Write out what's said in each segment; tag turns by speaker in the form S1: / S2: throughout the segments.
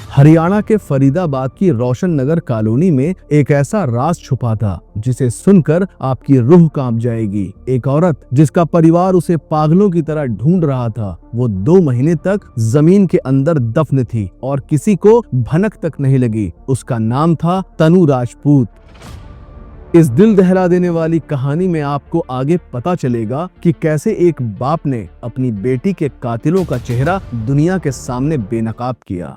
S1: हरियाणा के फरीदाबाद की रोशन नगर कॉलोनी में एक ऐसा राज छुपा था जिसे सुनकर आपकी रूह कांप जाएगी। एक औरत जिसका परिवार उसे पागलों की तरह ढूंढ रहा था, वो 2 महीने तक जमीन के अंदर दफन थी और किसी को भनक तक नहीं लगी। उसका नाम था तनु राजपूत। इस दिल दहला देने वाली कहानी में आपको आगे पता चलेगा कि कैसे एक बाप ने अपनी बेटी के कातिलों का चेहरा दुनिया के सामने बेनकाब किया।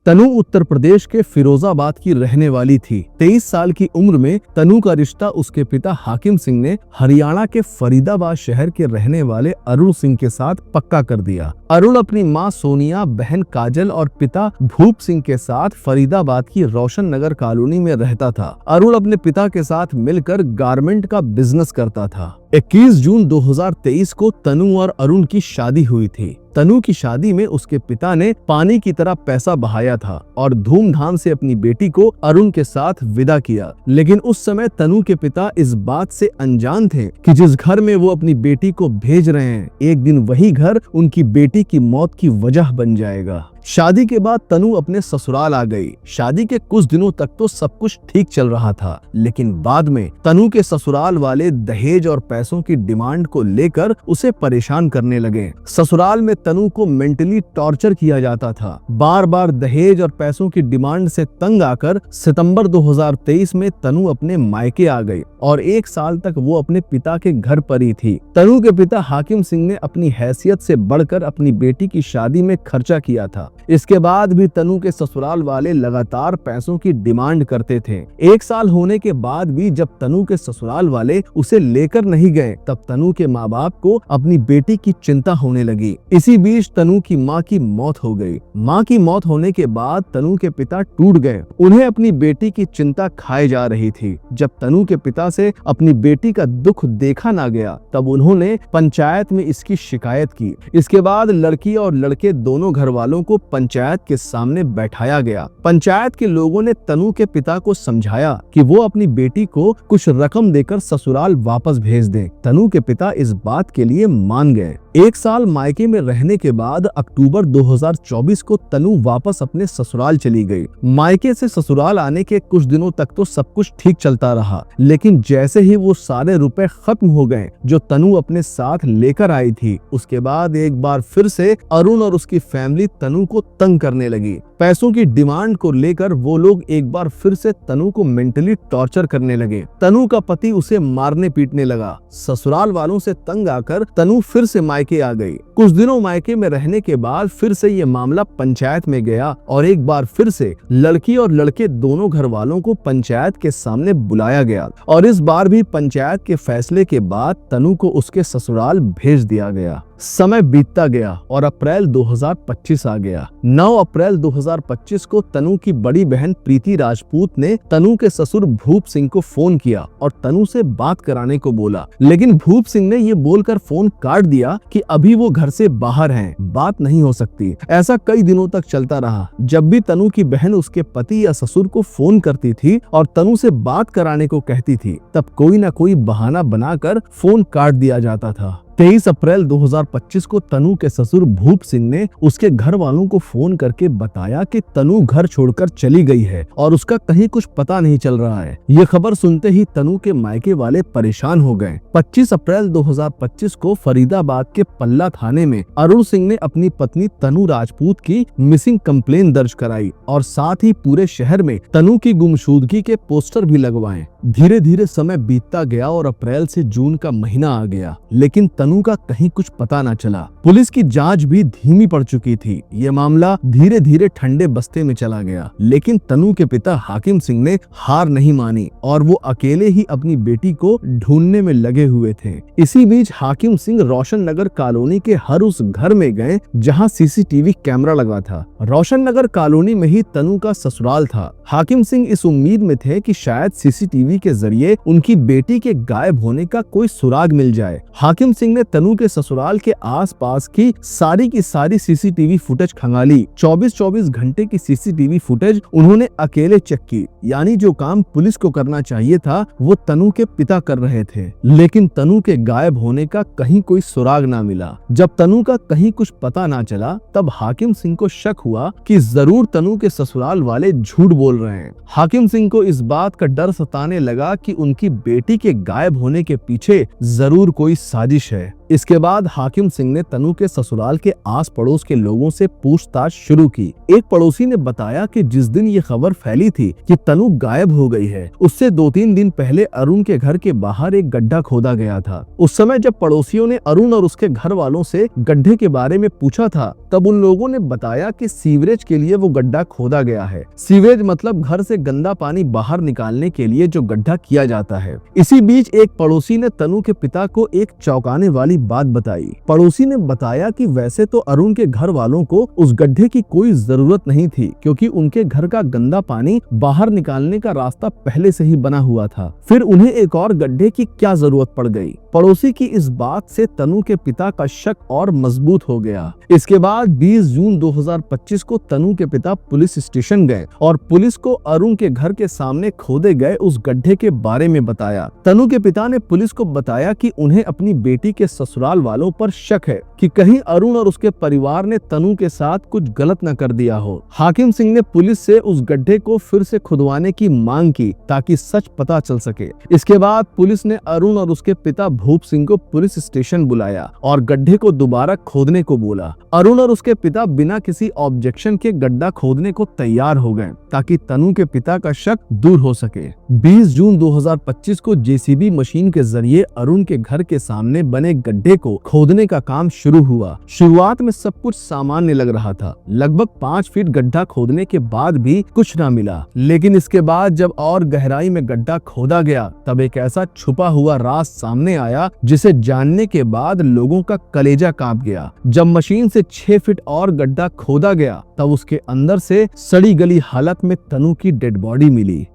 S1: तनु उत्तर प्रदेश के फिरोजाबाद की रहने वाली थी। 23 साल की उम्र में तनु का रिश्ता उसके पिता हाकिम सिंह ने हरियाणा के फरीदाबाद शहर के रहने वाले अरुण सिंह के साथ पक्का कर दिया। अरुण अपनी मां सोनिया, बहन काजल और पिता भूप सिंह के साथ फरीदाबाद की रोशन नगर कॉलोनी में रहता था। अरुण अपने पिता के साथ मिलकर गारमेंट का बिजनेस करता था। 21 जून 2023 को तनु और अरुण की शादी हुई थी। तनु की शादी में उसके पिता ने पानी की तरह पैसा बहाया था और धूमधाम से अपनी बेटी को अरुण के साथ विदा किया। लेकिन उस समय तनु के पिता इस बात से अनजान थे कि जिस घर में वो अपनी बेटी को भेज रहे हैं, एक दिन वही घर उनकी बेटी की मौत की वजह बन जाएगा। शादी के बाद तनु अपने ससुराल आ गई। शादी के कुछ दिनों तक तो सब कुछ ठीक चल रहा था, लेकिन बाद में तनु के ससुराल वाले दहेज और पैसों की डिमांड को लेकर उसे परेशान करने लगे। ससुराल में तनु को मेंटली टॉर्चर किया जाता था। बार बार दहेज और पैसों की डिमांड से तंग आकर सितंबर 2023 में तनु अपने मायके आ गई और 1 साल तक वो अपने पिता के घर पर ही थी। तनु के पिता हाकिम सिंह ने अपनी हैसियत से बढ़कर अपनी बेटी की शादी में खर्चा किया था। इसके बाद भी तनु के ससुराल वाले लगातार पैसों की डिमांड करते थे। 1 साल होने के बाद भी जब तनु के ससुराल वाले उसे लेकर नहीं गए, तब तनु के माँ बाप को अपनी बेटी की चिंता होने लगी। इसी बीच तनु की माँ की मौत हो गई। माँ की मौत होने के बाद तनु के पिता टूट गए। उन्हें अपनी बेटी की चिंता खाए जा रही थी। जब तनु के पिता से अपनी बेटी का दुख देखा ना गया, तब उन्होंने पंचायत में इसकी शिकायत की। इसके बाद लड़की और लड़के दोनों घर वालों को पंचायत के सामने बैठाया गया। पंचायत के लोगों ने तनु के पिता को समझाया कि वो अपनी बेटी को कुछ रकम देकर ससुराल वापस भेज दें। तनु के पिता इस बात के लिए मान गए। 1 साल मायके में रहने के बाद अक्टूबर 2024 को तनु वापस अपने ससुराल चली गई। मायके से ससुराल आने के कुछ दिनों तक तो सब कुछ ठीक चलता रहा, लेकिन जैसे ही वो सारे रुपए खत्म हो गए जो तनु अपने साथ लेकर आई थी, उसके बाद एक बार फिर से अरुण और उसकी फैमिली तनु को तंग करने लगी। पैसों की डिमांड को लेकर वो लोग एक बार फिर से तनु को मेंटली टॉर्चर करने लगे। तनु का पति उसे मारने पीटने लगा। ससुराल वालों से तंग आकर तनु फिर से मायके आ गई। कुछ दिनों मायके में रहने के बाद फिर से ये मामला पंचायत में गया और एक बार फिर से लड़की और लड़के दोनों घर वालों को पंचायत के सामने बुलाया गया और इस बार भी पंचायत के फैसले के बाद तनु को उसके ससुराल भेज दिया गया। समय बीतता गया और अप्रैल 2025 आ गया। 9 अप्रैल 2025 को तनु की बड़ी बहन प्रीति राजपूत ने तनु के ससुर भूप सिंह को फोन किया और तनु से बात कराने को बोला, लेकिन भूप सिंह ने ये बोलकर फोन काट दिया कि अभी वो घर से बाहर हैं, बात नहीं हो सकती। ऐसा कई दिनों तक चलता रहा। जब भी तनु की बहन उसके पति या ससुर को फोन करती थी और तनु से बात कराने को कहती थी, तब कोई ना कोई बहाना बनाकर फोन काट दिया जाता था। 23 अप्रैल 2025 को तनु के ससुर भूप सिंह ने उसके घर वालों को फोन करके बताया कि तनु घर छोड़कर चली गई है और उसका कहीं कुछ पता नहीं चल रहा है। ये खबर सुनते ही तनु के मायके वाले परेशान हो गए। 25 अप्रैल 2025 को फरीदाबाद के पल्ला थाने में अरुण सिंह ने अपनी पत्नी तनु राजपूत की मिसिंग कंप्लेन दर्ज कराई और साथ ही पूरे शहर में तनु की गुमशुदगी के पोस्टर भी लगवाए। धीरे धीरे समय बीतता गया और अप्रैल से जून का महीना आ गया, लेकिन तनु का कहीं कुछ पता न चला। पुलिस की जांच भी धीमी पड़ चुकी थी। ये मामला धीरे धीरे ठंडे बस्ते में चला गया, लेकिन तनु के पिता हाकिम सिंह ने हार नहीं मानी और वो अकेले ही अपनी बेटी को ढूंढने में लगे हुए थे। इसी बीच हाकिम सिंह रोशन नगर कॉलोनी के हर उस घर में गए जहां सीसीटीवी कैमरा लगा था। रोशन नगर कॉलोनी में ही तनु का ससुराल था। हाकिम सिंह इस उम्मीद में थे कि शायद सीसीटीवी सीसीटीवी के जरिए उनकी बेटी के गायब होने का कोई सुराग मिल जाए। हाकिम सिंह ने तनु के ससुराल के आसपास की सारी सीसीटीवी फुटेज खंगाली। 24-24 घंटे की सीसीटीवी फुटेज उन्होंने अकेले चेक की, यानी जो काम पुलिस को करना चाहिए था वो तनु के पिता कर रहे थे। लेकिन तनु के गायब होने का कहीं कोई सुराग ना मिला। जब तनु का कहीं कुछ पता ना चला तब हाकिम सिंह को शक हुआ कि जरूर तनु के ससुराल वाले झूठ बोल रहे हैं। हाकिम सिंह को इस बात का डर सताने लगा कि उनकी बेटी के गायब होने के पीछे जरूर कोई साजिश है। इसके बाद हाकिम सिंह ने तनु के ससुराल के आस पड़ोस के लोगों से पूछताछ शुरू की। एक पड़ोसी ने बताया कि जिस दिन ये खबर फैली थी कि तनु गायब हो गई है, उससे 2-3 दिन पहले अरुण के घर के बाहर एक गड्ढा खोदा गया था। उस समय जब पड़ोसियों ने अरुण और उसके घर वालों से गड्ढे के बारे में पूछा था तब उन लोगों ने बताया कि सीवरेज के लिए वो गड्ढा खोदा गया है। सीवरेज मतलब घर से गंदा पानी बाहर निकालने के लिए जो गड्ढा किया जाता है। इसी बीच एक पड़ोसी ने तनु के पिता को एक चौंकाने वाली बात बताई। पड़ोसी ने बताया कि वैसे तो अरुण के घर वालों को उस गड्ढे की कोई जरूरत नहीं थी, क्योंकि उनके घर का गंदा पानी बाहर निकालने का रास्ता पहले से ही बना हुआ था। फिर उन्हें एक और गड्ढे की क्या जरूरत पड़ गई। पड़ोसी की इस बात से तनु के पिता का शक और मजबूत हो गया। इसके बाद 20 जून 2025 को तनु के पिता पुलिस स्टेशन गए और पुलिस को अरुण के घर के सामने खोदे गए उस गड्ढे के बारे में बताया। तनु के पिता ने पुलिस को बताया कि उन्हें अपनी बेटी के ससुराल वालों पर शक है कि कहीं अरुण और उसके परिवार ने तनु के साथ कुछ गलत न कर दिया हो। हाकिम सिंह ने पुलिस से उस गड्ढे को फिर से खुदवाने की मांग की ताकि सच पता चल सके। इसके बाद पुलिस ने अरुण और उसके पिता भूप सिंह को पुलिस स्टेशन बुलाया और गड्ढे को दोबारा खोदने को बोला। अरुण और उसके पिता बिना किसी ऑब्जेक्शन के गड्ढा खोदने को तैयार हो गए ताकि तनु के पिता का शक दूर हो सके। 20 जून 2025 को जेसीबी मशीन के जरिए अरुण के घर के सामने बने गड्ढे को खोदने का काम शुरू हुआ। शुरुआत में सब कुछ सामान्य लग रहा था। लगभग 5 फीट गड्ढा खोदने के बाद भी कुछ ना मिला। लेकिन इसके बाद जब और गहराई में गड्ढा खोदा गया तब एक ऐसा छुपा हुआ राज सामने आया जिसे जानने के बाद लोगों का कलेजा कांप गया। जब मशीन से 6 फीट और गड्ढा खोदा गया तब उसके अंदर से सड़ी गली हालत में तनु की डेड बॉडी मिली।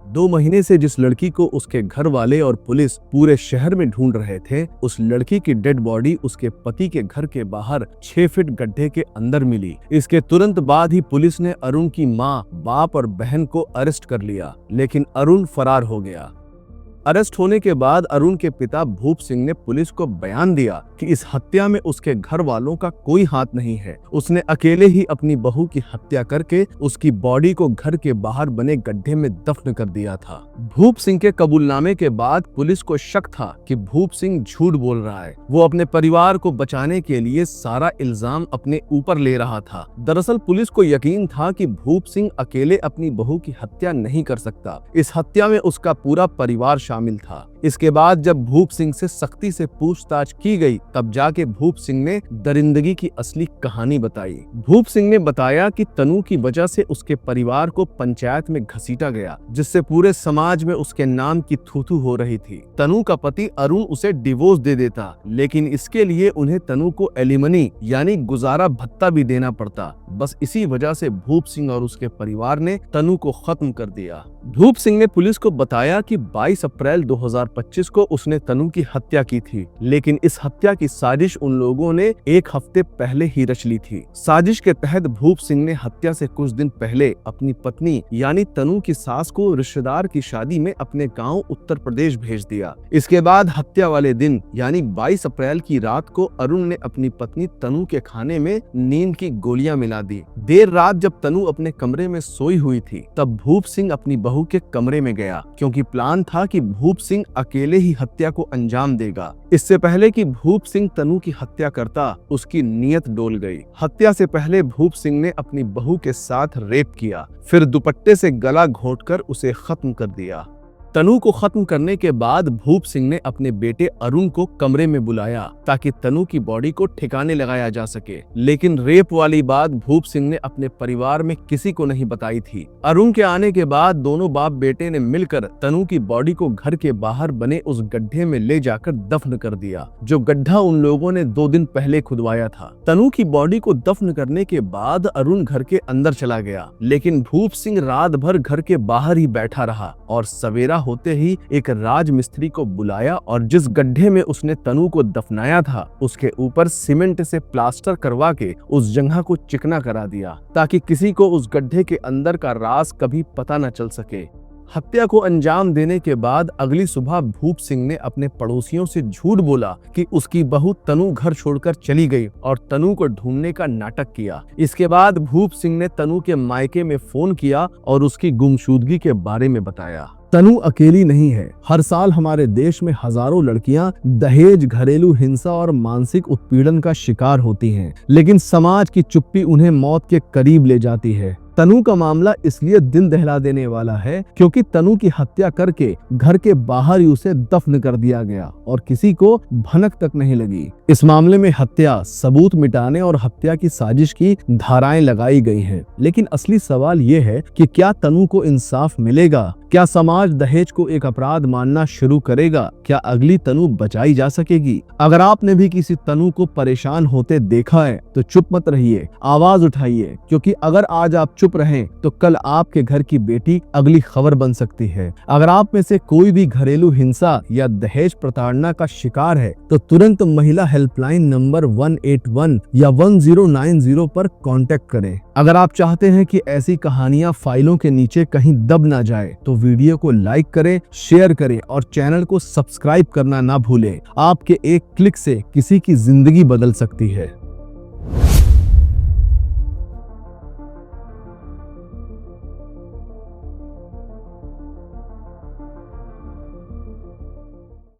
S1: 2 महीने से जिस लड़की को उसके घर वाले और पुलिस पूरे शहर में ढूंढ रहे थे, उस लड़की की डेड बॉडी उसके पति के घर के बाहर 6 फीट गड्ढे के अंदर मिली। इसके तुरंत बाद ही पुलिस ने अरुण की मां, बाप और बहन को अरेस्ट कर लिया, लेकिन अरुण फरार हो गया। अरेस्ट होने के बाद अरुण के पिता भूप सिंह ने पुलिस को बयान दिया कि इस हत्या में उसके घर वालों का कोई हाथ नहीं है। उसने अकेले ही अपनी बहू की हत्या करके उसकी बॉडी को घर के बाहर बने गड्ढे में दफन कर दिया था। भूप सिंह के कबूलनामे के बाद पुलिस को शक था कि भूप सिंह झूठ बोल रहा है। वो अपने परिवार को बचाने के लिए सारा इल्जाम अपने ऊपर ले रहा था। दरअसल पुलिस को यकीन था कि भूप सिंह अकेले अपनी बहू की हत्या नहीं कर सकता। इस हत्या में उसका पूरा परिवार शामिल था। इसके बाद जब भूप सिंह से सख्ती से पूछताछ की गई तब जाके भूप सिंह ने दरिंदगी की असली कहानी बताई। भूप सिंह ने बताया कि तनु की वजह से उसके परिवार को पंचायत में घसीटा गया, जिससे पूरे समाज में उसके नाम की थू-थू हो रही थी। तनु का पति अरुण उसे डिवोर्स दे देता, लेकिन इसके लिए उन्हें तनु को एलिमनी यानी गुजारा भत्ता भी देना पड़ता। बस इसी वजह से भूप सिंह और उसके परिवार ने तनु को खत्म कर दिया। भूप सिंह ने पुलिस को बताया कि 22 अप्रैल 2025 को उसने तनु की हत्या की थी, लेकिन इस हत्या की साजिश उन लोगों ने 1 हफ्ते पहले ही रच ली थी। साजिश के तहत भूप सिंह ने हत्या से कुछ दिन पहले अपनी पत्नी यानी तनु की सास को रिश्तेदार की शादी में अपने गांव उत्तर प्रदेश भेज दिया। इसके बाद हत्या वाले दिन यानी 22 अप्रैल की रात को अरुण ने अपनी पत्नी तनु के खाने में नींद की गोलियां मिला दी। देर रात जब तनु अपने कमरे में सोई हुई थी तब भूप सिंह अपनी बहू के कमरे में गया, क्योंकि प्लान था कि भूप सिंह अकेले ही हत्या को अंजाम देगा। इससे पहले कि भूप सिंह तनु की हत्या करता, उसकी नीयत डोल गई। हत्या से पहले भूप सिंह ने अपनी बहू के साथ रेप किया, फिर दुपट्टे से गला घोंटकर उसे खत्म कर दिया। तनु को खत्म करने के बाद भूप सिंह ने अपने बेटे अरुण को कमरे में बुलाया ताकि तनु की बॉडी को ठिकाने लगाया जा सके, लेकिन रेप वाली बात भूप सिंह ने अपने परिवार में किसी को नहीं बताई थी। अरुण के आने के बाद दोनों बाप बेटे ने मिलकर तनु की बॉडी को घर के बाहर बने उस गड्ढे में ले जाकर दफन कर दिया, जो गड्ढा उन लोगों ने 2 दिन पहले खुदवाया था। तनु की बॉडी को दफन करने के बाद अरुण घर के अंदर चला गया, लेकिन भूप सिंह रात भर घर के बाहर ही बैठा रहा और सवेरा होते ही एक राजमिस्त्री को बुलाया और जिस गड्ढे में उसने तनु को दफनाया था उसके ऊपर सीमेंट से प्लास्टर करवा के उस जगह को चिकना करा दिया ताकि किसी को उस गड्ढे के अंदर का राज कभी पता न चल सके। हत्या को अंजाम देने के बाद अगली सुबह भूप सिंह ने अपने पड़ोसियों से झूठ बोला कि उसकी बहू तनु घर छोड़कर चली गई और तनु को ढूंढने का नाटक किया। इसके बाद भूप सिंह ने तनु के मायके में फोन किया और उसकी गुमशुदगी के बारे में बताया। तनु अकेली नहीं है। हर साल हमारे देश में हजारों लड़कियां दहेज, घरेलू हिंसा और मानसिक उत्पीड़न का शिकार होती हैं, लेकिन समाज की चुप्पी उन्हें मौत के करीब ले जाती है। तनु का मामला इसलिए दिल दहला देने वाला है क्योंकि तनु की हत्या करके घर के बाहर ही उसे दफन कर दिया गया और किसी को भनक तक नहीं लगी। इस मामले में हत्या, सबूत मिटाने और हत्या की साजिश की धाराएं लगाई गई हैं, लेकिन असली सवाल ये है कि क्या तनु को इंसाफ मिलेगा? क्या समाज दहेज को एक अपराध मानना शुरू करेगा? क्या अगली तनु बचाई जा सकेगी? अगर आपने भी किसी तनु को परेशान होते देखा है तो चुप मत रहिए, आवाज उठाइए, क्योंकि अगर आज आप चुप रहें तो कल आपके घर की बेटी अगली खबर बन सकती है। अगर आप में से कोई भी घरेलू हिंसा या दहेज प्रताड़ना का शिकार है तो तुरंत महिला हेल्पलाइन नंबर 181 या 1090 पर कांटेक्ट करें। अगर आप चाहते हैं कि ऐसी कहानियां फाइलों के नीचे कहीं दब ना जाए तो वीडियो को लाइक करें, शेयर करें और चैनल को सब्सक्राइब करना ना भूलें। आपके एक क्लिक से किसी की जिंदगी बदल सकती है।